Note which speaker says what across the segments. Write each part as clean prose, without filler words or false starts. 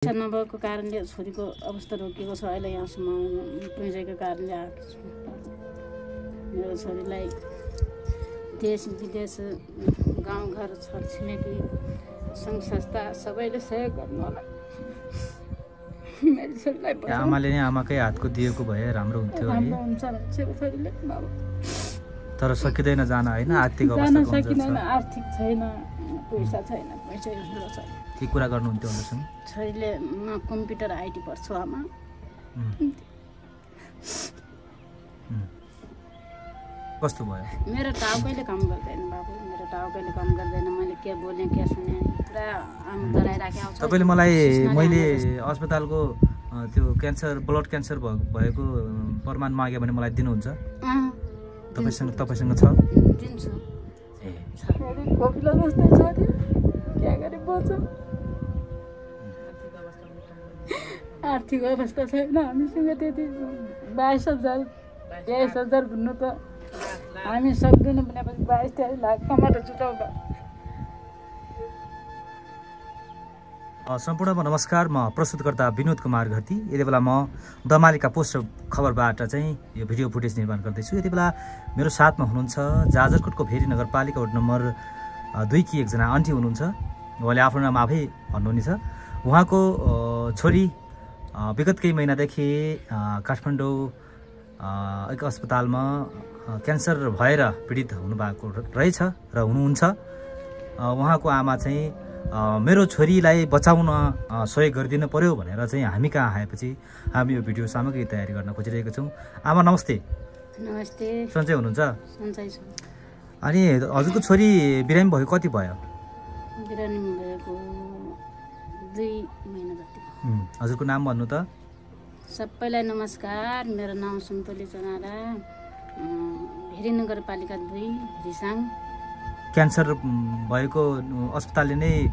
Speaker 1: इच्छा नभएको कारणले छोरीको अवस्था रोकिएको छ। अहिले यहाँसम्म पुगेको कारणले आएको छु। मेरो छोरीलाई देश विदेश गाउँघर छरछिमेकी सङ्घ संस्था सबैले सहयोग गर्नु होला। मेरो छोरीलाई
Speaker 2: आमाले नै आमाकै हातको दिएको भए राम्रो हुन्थ्यो है।
Speaker 1: छोरीले बाबु
Speaker 2: तर सकिँदैन जान होइन, आर्थिक अवस्था
Speaker 1: जान
Speaker 2: कमजोर
Speaker 1: सकिँदैन,
Speaker 2: छ।
Speaker 1: आर्थिक छैन, पैसा छैन, पैसा ठुलो छ।
Speaker 2: के कुरा गर्नुहुन्थ्यो उनीसँग?
Speaker 1: छोरीले म कम्प्युटर आइटी पढ्छु आमा।
Speaker 2: कस्तो भयो?
Speaker 1: मेरो टाउकैले काम गर्दैन बाबु, मेरो टाउकैले काम गर्दैन। मैले के बोलेँ के सुने पुरा आम डराइराखेको आउँछ।
Speaker 2: तपाईँले मैले अस्पतालको त्यो क्यान्सर ब्लड क्यान्सर भएको प्रमाण माग्यो भने मलाई दिनुहुन्छ? तपाईँसँग छ?
Speaker 1: दिन्छु।
Speaker 2: ए
Speaker 1: खोपिला जस्तै छ नि, के गरे बच्चा। आर्थिक अवस्था छैन हामीसँग त्यति। 22,000 23,000 भन्नु त हामी सक्दैनौँ भनेपछि 22-23 लाख कमाएर जुटाउँदा।
Speaker 2: सम्पूर्णमा नमस्कार, म प्रस्तुतकर्ता विनोद कुमार घरती। यति बेला म दमालीका पोस्ट खबरबाट चाहिँ यो भिडियो फुटेज निर्माण गर्दैछु। यति बेला मेरो साथमा हुनुहुन्छ जाजरकोटको भेरी नगरपालिका वडा नम्बर 2 की एकजना आन्टी हुनुहुन्छ। उहाँले आफ्नो नाम आफै भन्नुहुनेछ। उहाँको छोरी विगत केही महिनादेखि काठमाडौँ एक अस्पतालमा क्यान्सर भएर पीडित हुनुभएको रहेछ र हुनुहुन्छ। उहाँको आमा चाहिँ मेरो छोरीलाई बचाउन सहयोग गरिदिनु पर्यो भनेर चाहिँ हामी कहाँ आएपछि हामी यो भिडियो सामग्री तयारी गर्न खोजिरहेका छौँ। आमा नमस्ते।
Speaker 1: नमस्ते।
Speaker 2: सन्चै हुनुहुन्छ?
Speaker 1: सन्चै छु।
Speaker 2: अनि हजुरको छोरी बिरामी भएको कति भयो?
Speaker 1: बिरामी भएको 2 महिना जति भयो।
Speaker 2: हजुरको नाम भन्नु त?
Speaker 1: सबैलाई नमस्कार, मेरो नाम सुन्तली चनारा, भेरी नगरपालिका 2 रिसाङ।
Speaker 2: क्यान्सर भएको अस्पतालले नै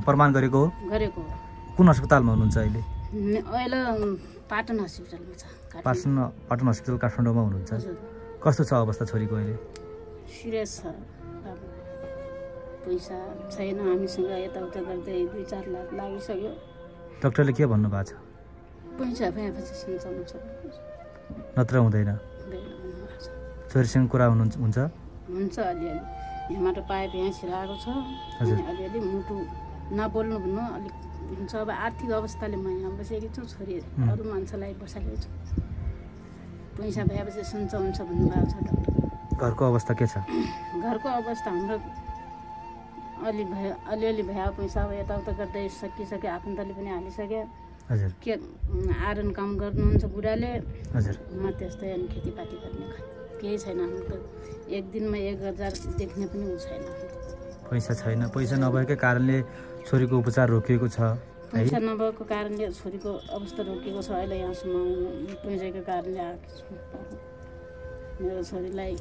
Speaker 2: प्रमाण गरेको हो?
Speaker 1: गरेको।
Speaker 2: कुन अस्पतालमा हुनुहुन्छ अहिले?
Speaker 1: अहिले पाटन हस्पिटलमा छ।
Speaker 2: पाटन हस्पिटल काठमाडौँमा हुनुहुन्छ। कस्तो छ अवस्था छोरीको अहिले?
Speaker 1: सिरियस छ बाबु। पैसा छैन हामीसँग, यताउता गर्दै 2-4 लाख लागिसक्यो।
Speaker 2: डाक्टरले के भन्नुभएको छ?
Speaker 1: पैसा भएपछि सञ्चालन छ,
Speaker 2: नत्र हुँदैन। छोरीसँग कुरा हुन्छ?
Speaker 1: हुन्छ अलिअलि। यहाँबाट पाइप यहाँ छिराएको छ, अलिअलि मुटु नबोल्नु भन्नु अलिक हुन्छ। अब आर्थिक अवस्थाले म यहाँ बसेकी छु, छोरी अरू मान्छेलाई बसालेको छु। पैसा भएपछि सञ्च हुन्छ भन्नुभएको छ डाक्टर।
Speaker 2: घरको अवस्था के छ?
Speaker 1: घरको अवस्था हाम्रो अलिअलि भयो। पैसा अब यताउता गर्दै सकिसक्यो, आफन्तले पनि हालिसक्यो।
Speaker 2: हजुर
Speaker 1: के आइरन काम गर्नुहुन्छ बुढाले।
Speaker 2: हजुर
Speaker 1: म त्यस्तै अनि खेतीपाती गर्ने केही छैन। हाम्रो त एक दिनमा 1,000 देख्ने पनि उ छैन।
Speaker 2: पैसा छैन। पैसा नभएकै कारणले छोरीको उपचार रोकिएको छ।
Speaker 1: पैसा नभएको कारणले छोरीको अवस्था रोकिएको छ। अहिले यहाँसम्म पुगेको कारणले आएको छु। मेरो छोरीलाई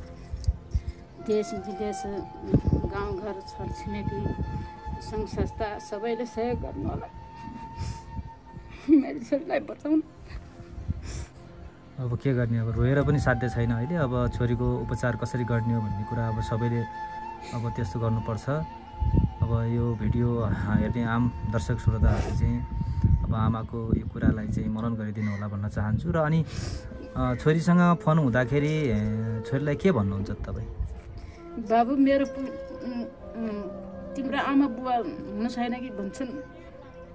Speaker 1: देश विदेश गाउँघर छरछिमेकी सङ्घ संस्था सबैले सहयोग गर्नु होला। मेरो छोरीलाई बचाउनु।
Speaker 2: अब के गर्ने? अब रोएर पनि साध्य छैन अहिले। अब छोरीको उपचार कसरी गर्ने हो भन्ने कुरा अब सबैले अब त्यस्तो गर्नुपर्छ। अब यो भिडियो हेर्ने आम दर्शक श्रोताहरूले चाहिँ अब आमाको यो कुरालाई चाहिँ मनन गरिदिनु होला भन्न चाहन्छु। र अनि छोरीसँग फोन हुँदाखेरि छोरीलाई के भन्नुहुन्छ तपाईँ?
Speaker 1: बाबु मेरो तिम्रो आमा बुवा हुनु छैन कि भन्छन्।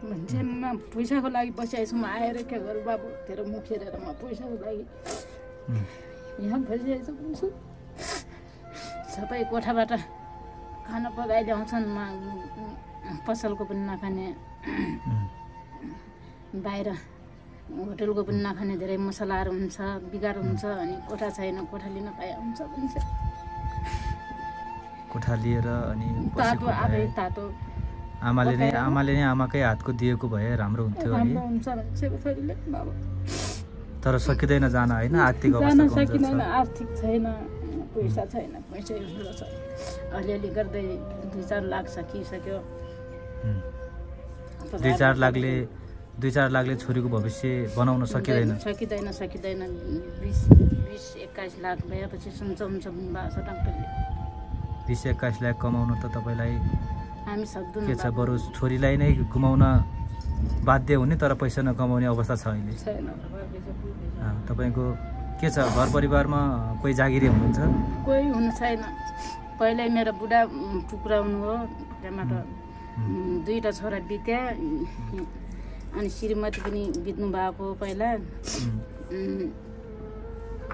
Speaker 1: मान्छेमा पैसाको लागि बसिआएछु म। आएर के गरौँ बाबु, तेरो मुख हेरेर म पैसाको लागि यहाँ बसिआएछु भन्छु। सबै कोठाबाट खाना पकाइ ल्याउँछन्, म पसलको पनि नखाने, बाहिर होटलको पनि नखाने, धेरै मसलाहरू हुन्छ, बिगार हुन्छ। अनि कोठा छैन, कोठा लिन पाए हुन्छ भन्छ।
Speaker 2: कोठा लिएर अनि
Speaker 1: तातो आफै तातो
Speaker 2: आमाले नै आमाकै हातको दिएको भए राम्रो हुन्थ्यो है। तर सकिँदैन जान होइन, आर्थिक अवस्था
Speaker 1: जान
Speaker 2: कमजोर
Speaker 1: सकिँदैन,
Speaker 2: छ।
Speaker 1: आर्थिक छैन, पैसा छैन, पैसा ठुलो छ। अलिअलि गर्दै 2-4 लाख सकिसक्यो।
Speaker 2: 2-4 लाखले छोरीको भविष्य बनाउन सकिँदैन।
Speaker 1: 20-21 लाख भएपछि सञ्च हुन्छ भन्नुभएको छ डाक्टरले।
Speaker 2: 20-21 लाख कमाउन त तपाईँलाई
Speaker 1: हामी सक्दैनौँ।
Speaker 2: के छ, बरु छोरीलाई नै गुमाउन बाध्य हुने तर पैसा नकमाउने अवस्था छ अहिले।
Speaker 1: छैन।
Speaker 2: तपाईँको के छ घर परिवारमा कोही जागिरी हुनुहुन्छ?
Speaker 1: कोही हुनु छैन। पहिल्यै मेरो बुढा टुक्राउनु हो, त्यहाँबाट 2टा छोरा बित्या, अनि श्रीमती पनि बित्नु भएको पहिला।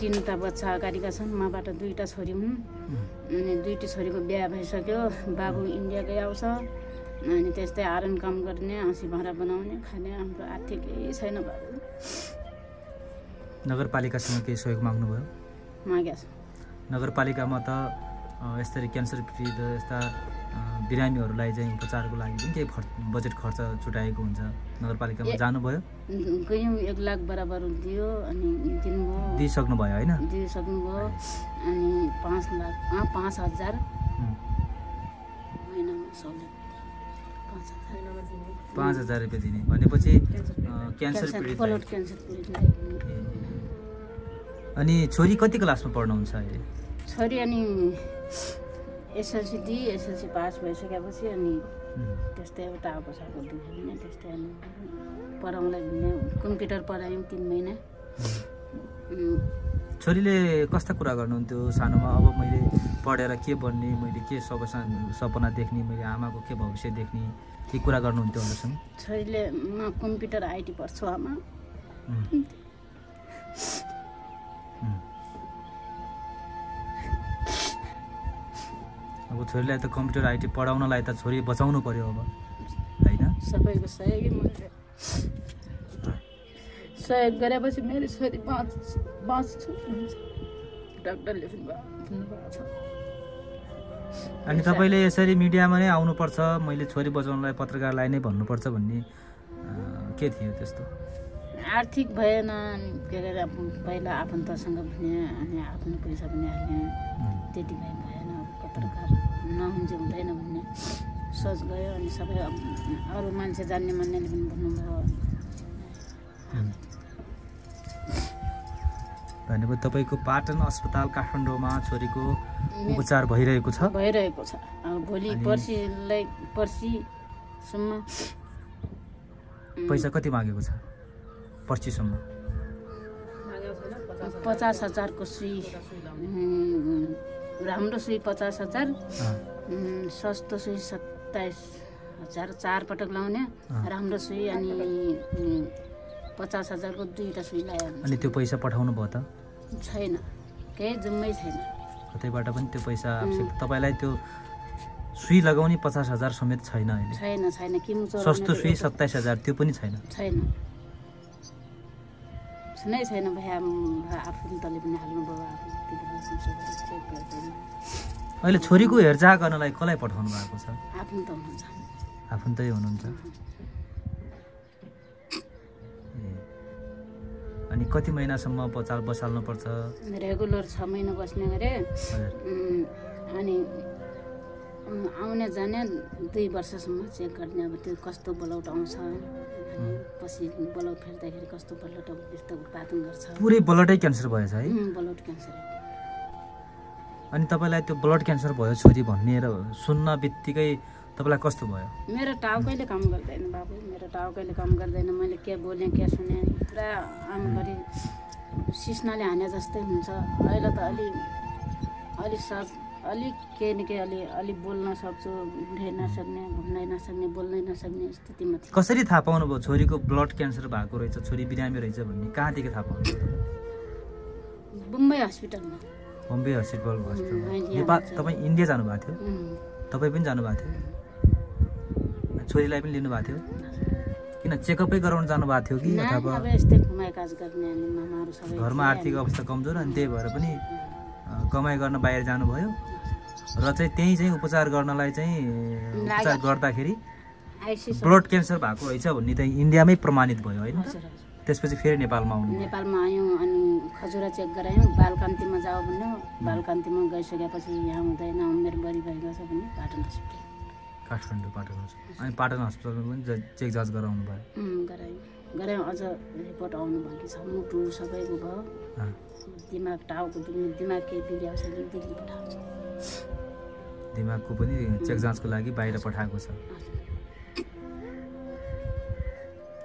Speaker 1: 3टा बच्चा अगाडिका छन्, मबाट 2टा छोरी हुन्। अनि 2टी छोरीको बिहा भइसक्यो, बाबु इन्डिया गए आउँछ। अनि त्यस्तै आरन काम गर्ने, हाँसी भाँडा बनाउने, खाने, हाम्रो आर्थिक केही छैन बाबु।
Speaker 2: नगरपालिकासँग केही सहयोग माग्नुभयो?
Speaker 1: मागेको छ।
Speaker 2: नगरपालिकामा त यसरी क्यान्सर पीडित यस्ता बिरामीहरूलाई चाहिँ उपचारको लागि पनि केही बजेट खर्च छुटाएको हुन्छ, नगरपालिकामा जानुभयो?
Speaker 1: गयौँ, 1 लाख बराबर दियो, अनि दिनुभयो।
Speaker 2: दिइसक्नु भयो होइन?
Speaker 1: दिइसक्नुभयो। अनि 5,000 महिनामा सहुलियत
Speaker 2: 5,000 रुपियाँ दिने भनेपछि क्यान्सर पीडित,
Speaker 1: ब्लड क्यान्सर पीडितलाई।
Speaker 2: अनि छोरी कति क्लासमा पढ्नुहुन्छ अहिले?
Speaker 1: छोरी अनि एसएलसी दी, एसएलसी पास भइसकेपछि अनि त्यस्तै एउटा टाउको साको दुख्ने, त्यस्तै अनि पढाउनलाई भन्ने कम्प्युटर पढायौँ 3 महिना।
Speaker 2: छोरीले कस्ता कुरा गर्नुहुन्थ्यो सानोमा? अब मैले पढेर के बन्ने, मैले के सपना देख्ने, मैले आमाको के भविष्य देख्ने, के कुरा गर्नुहुन्थ्यो उनीहरूसँग?
Speaker 1: छोरीले म कम्प्युटर आइटी पढ्छु आमा।
Speaker 2: अब छोरीलाई त कम्प्युटर आइटी पढाउनलाई त छोरी बचाउनु पर्यो अब होइन?
Speaker 1: सबैको सहयोगी मैले सहयोग गरेपछि मेरो छोरी बाँच्छु डाक्टरले भन्नुभएको छ।
Speaker 2: अनि तपाईँले यसरी मिडियामा नै आउनुपर्छ, मैले छोरी बचाउनलाई पत्रकारलाई नै भन्नुपर्छ भन्ने के थियो त्यस्तो?
Speaker 1: आर्थिक भएन, के अरे पहिला आफन्तसँग भने अनि आफ्नो पैसा पनि हाल्ने, त्यति भए भएन। पत्रकार नहुन्छ हुँदैन भन्ने सोच गयो। अनि सबै अरू मान्छे जान्ने मान्नेले पनि भन्नुभयो।
Speaker 2: भनेको तपाईँको पाटन अस्पताल काठमाडौँमा छोरीको उपचार भइरहेको छ?
Speaker 1: भइरहेको छ। भोलि पर्सिसम्म।
Speaker 2: पैसा कति मागेको छ पर्सिसम्म?
Speaker 1: 50,000 को सुई, राम्रो सुई 50,000, सस्तो सुई 27,000, 4 पटक लाउने राम्रो सुई। अनि 50,000 को 2टा सुई लायो।
Speaker 2: अनि त्यो पैसा पठाउनु भयो त?
Speaker 1: छैन, केही जम्मै छैन।
Speaker 2: कतैबाट पनि त्यो पैसा तपाईँलाई त्यो सुई लगाउने 50,000 समेत छैन अहिले?
Speaker 1: छैन।
Speaker 2: सस्तो सुई 27,000 त्यो पनि छैन?
Speaker 1: छैन भए आफन्तले पनि हाल्नुभयो।
Speaker 2: अहिले छोरीको हेरचाह गर्नलाई कसलाई पठाउनु भएको छ?
Speaker 1: आफन्त हुनुहुन्छ।
Speaker 2: आफन्तै हुनुहुन्छ। अनि कति महिनासम्म बसाल्नुपर्छ?
Speaker 1: रेगुलर 6 महिना बस्ने गरे। अनि आउने जाने 2 वर्षसम्म चेक गर्ने। अब त्यो कस्तो बलौट आउँछ, पछि बलौट फेर्दाखेरि कस्तो बलौट यस्तो उत्पादन गर्छ।
Speaker 2: पुरै बलौटै क्यान्सर भएछ है?
Speaker 1: बलौट क्यान्सर।
Speaker 2: अनि तपाईँलाई त्यो ब्लड क्यान्सर भयो छोरी भन्ने सुन्न बित्तिकै तपाईँलाई कस्तो भयो?
Speaker 1: मेरो टाउकैले काम गर्दैन बाबु, मेरो टाउकैले काम गर्दैन। मैले के बोलेँ के सुने पुरा आमभरि सिस्नाले हाने जस्तै हुन्छ। अहिले त अलिक केही न केही अलि बोल्न सक्छु, उठ्नै नसक्ने, घुम्नै नसक्ने, बोल्नै नसक्ने स्थितिमा थियो।
Speaker 2: कसरी थाहा पाउनुभयो छोरीको ब्लड क्यान्सर भएको रहेछ, छोरी बिरामी रहेछ भन्ने? कहाँदेखि थाहा पाउनुभयो?
Speaker 1: बम्बई हस्पिटलमा।
Speaker 2: बम्बई हस्पिटलमा। नेपाल तपाईँ इन्डिया जानुभएको थियो? तपाईँ पनि जानुभएको थियो? छोरीलाई पनि लिनुभएको थियो? किन चेकअपै गराउन जानुभएको थियो कि अथवा घरमा आर्थिक अवस्था कमजोर अनि त्यही भएर पनि कमाइ गर्न बाहिर जानुभयो र चाहिँ त्यही चाहिँ उपचार गर्नलाई चाहिँ उपचार गर्दाखेरि ब्लड क्यान्सर भएको रहेछ भन्ने चाहिँ इन्डियामै प्रमाणित भयो होइन? त्यसपछि फेरि नेपालमा आउनु?
Speaker 1: नेपालमा आयौँ अनि खजुरा चेक गरायौँ। बालकान्तिमा जाऊ भन्यो, बालकान्तिमा गइसकेपछि यहाँ हुँदैन, उमेर बढी भइगएको छ भने पाटन हस्पिटल,
Speaker 2: काठमाडौँ पाटन हस्पिटल। अनि पाटन हस्पिटलमा पनि चेक जाँच गराउनु भयो?
Speaker 1: गरायौँ। अझ रिपोर्ट आउनु बाँकी छ। मुटु सबैको भयो, दिमाग टाउको दिमाग केही बिग्रिएको छ भने दिल्ली पठाएको छ।
Speaker 2: दिमागको पनि चेक जाँचको लागि बाहिर पठाएको छ।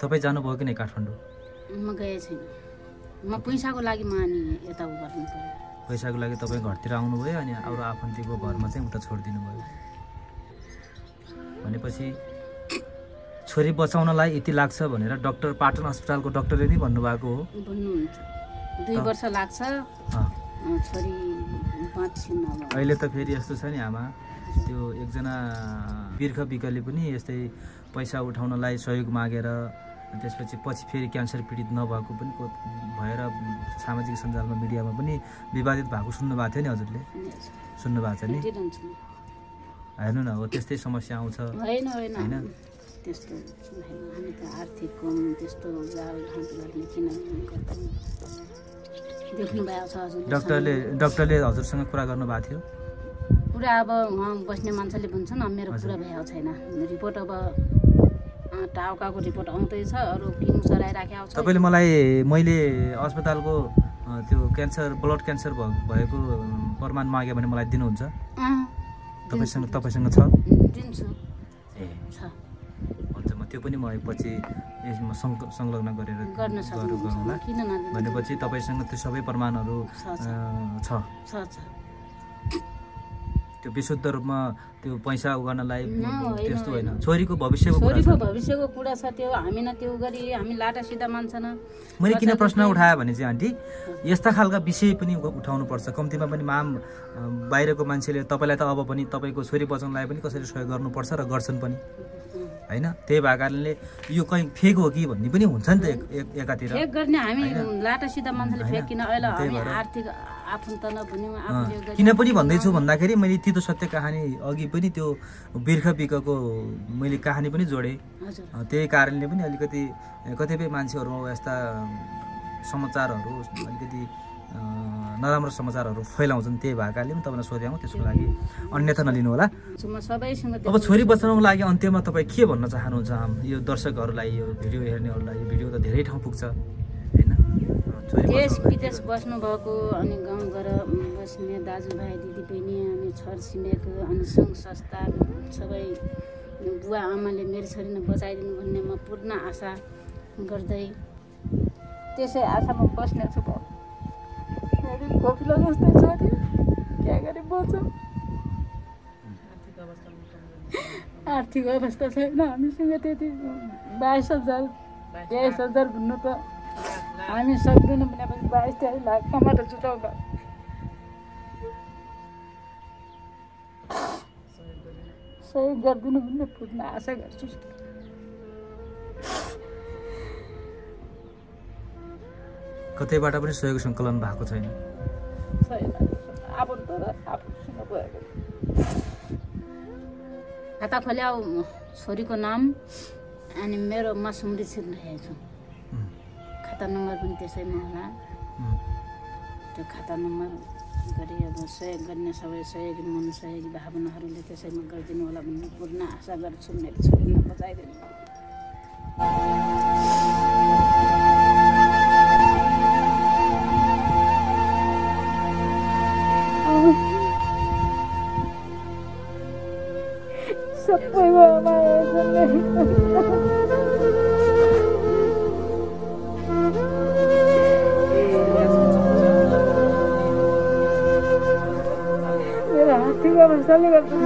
Speaker 2: तपाईँ जानुभयो कि नै काठमाडौँ?
Speaker 1: म गएँ छैन, म पैसाको लागि अनि यता उ गर्नु पर्यो।
Speaker 2: पैसाको लागि तपाईँ घरतिर आउनुभयो अनि अरू आफन्तीको घरमा चाहिँ उता छोडिदिनु भयो। भनेपछि छोरी बचाउनलाई यति लाग्छ भनेर डाक्टर पाटन अस्पतालको डाक्टरले नै भन्नुभएको हो?
Speaker 1: भन्नुहुन्छ 2 वर्ष लाग्छ छोरी बाँच्छिन्।
Speaker 2: अहिले त फेरि यस्तो छ नि आमा, त्यो एकजना बिर्ख बिकले पनि यस्तै पैसा उठाउनलाई सहयोग मागेर त्यसपछि पछि फेरि क्यान्सर पीडित नभएको पनि भएर सामाजिक सञ्जालमा मिडियामा पनि विवादित भएको सुन्नुभएको थियो नि हजुरले? सुन्नुभएको छ नि? हेर्नु न, हो त्यस्तै समस्या आउँछ।
Speaker 1: होइन त्यस्तो हामी त आर्थिक कम त्यस्तो जालघाट गर्ने किन देख्नु भएको छ हजुर।
Speaker 2: डाक्टरले हजुरसँग कुरा गर्नुभएको थियो?
Speaker 1: कुरा अब उहाँ बस्ने मान्छेले भन्छ न, मेरो कुरा भएको छैन। रिपोर्ट अब टाउकाको रिपोर्ट आउँदैछ, अरू किमो सराइराखेको छ।
Speaker 2: तपाईँले मैले अस्पतालको त्यो ब्लड क्यान्सर भएको प्रमाण माग्यो भने मलाई दिनुहुन्छ? तपाईँसँग छ?
Speaker 1: दिन्छु।
Speaker 2: ए छ, हुन्छ। म त्यो पनि म पछि यसमा संलग्न गरेर
Speaker 1: गर्न सक्छु
Speaker 2: भनेपछि तपाईँसँग त्यो सबै प्रमाणहरू छ? त्यो विशुद्ध रूपमा त्यो पैसा उगाउनलाई त्यस्तो होइन, छोरीको भविष्यको
Speaker 1: कुरा छ। त्यो हामी न त्यो गरी हामी लाटा सिधा मान्छ न।
Speaker 2: मैले किन प्रश्न उठाएँ भने चाहिँ आन्टी, यस्ता खालका विषय पनि उठाउनु पर्छ। कम्तीमा पनि बाहिरको मान्छेले तपाईँलाई त अब पनि तपाईँको छोरी बचाउनलाई पनि कसरी सहयोग गर्नुपर्छ र गर्छन् पनि होइन। त्यही भएको कारणले यो कहीँ फेक हो कि भन्ने पनि हुन्छ नि त एकातिर।
Speaker 1: फेक गर्ने हामी लाटा सिधा मान्छेले फेक किन अहिले हामी आर्थिक आफन्त नभन्यौँ।
Speaker 2: किन पनि भन्दैछु भन्दाखेरि मैले तितो सत्य कहानी अघि पनि त्यो बिर्ख बिकको मैले कहानी पनि जोडेँ। त्यही कारणले पनि अलिकति कतिपय मान्छेहरूमा यस्ता समाचारहरू अलिकति नराम्रो समाचारहरू फैलाउँछन्। त्यही भएको कारणले पनि तपाईँलाई सोध्याउँ, त्यसको लागि अन्यथा नलिनु होला। अब छोरी बचाउनको लागि अन्त्यमा तपाईँ के भन्न चाहनुहुन्छ यो दर्शकहरूलाई, यो भिडियो हेर्नेहरूलाई? यो भिडियो त धेरै ठाउँ पुग्छ होइन?
Speaker 1: देश विदेश बस्नुभएको अनि गाउँ घर बस्ने दाजुभाइ दिदीबहिनी अनि छरछिमेक अनि सङ्घ संस्था सबै बुवा आमाले मेरो छोरीलाई बचाइदिनु भन्ने म पूर्ण आशा गर्दै त्यसै आशामा बस्ने छु। खोकिलो जस्तै छोरी क्या गरी बच्छ, आर्थिक अवस्था छैन हामीसँग त्यति। 22,000 23,000 भन्नु त हामी सक्दैनौँ भनेपछि 22-23 लाख कमाएर जुटाउँदा सहयोग गरिदिनु भन्ने पूर्ण आशा गर्छु।
Speaker 2: कतैबाट पनि सहयोग सङ्कलन भएको छैन?
Speaker 1: खाता खोल्याउ छोरीको नाम अनि मेरो म सुमृत रहेको छु। खाता नम्बर पनि त्यसैमा होला। त्यो खाता नम्बर गरी अब सहयोग गर्ने सबै सहयोगी मनसहयोगी भावनाहरूले त्यसैमा गरिदिनु होला भन्ने पूर्ण आशा गर्छु। मेरो छोरीलाई बचाइदिनु। सबैमा माया मेरो आर्थिक अवस्थाले गर्दा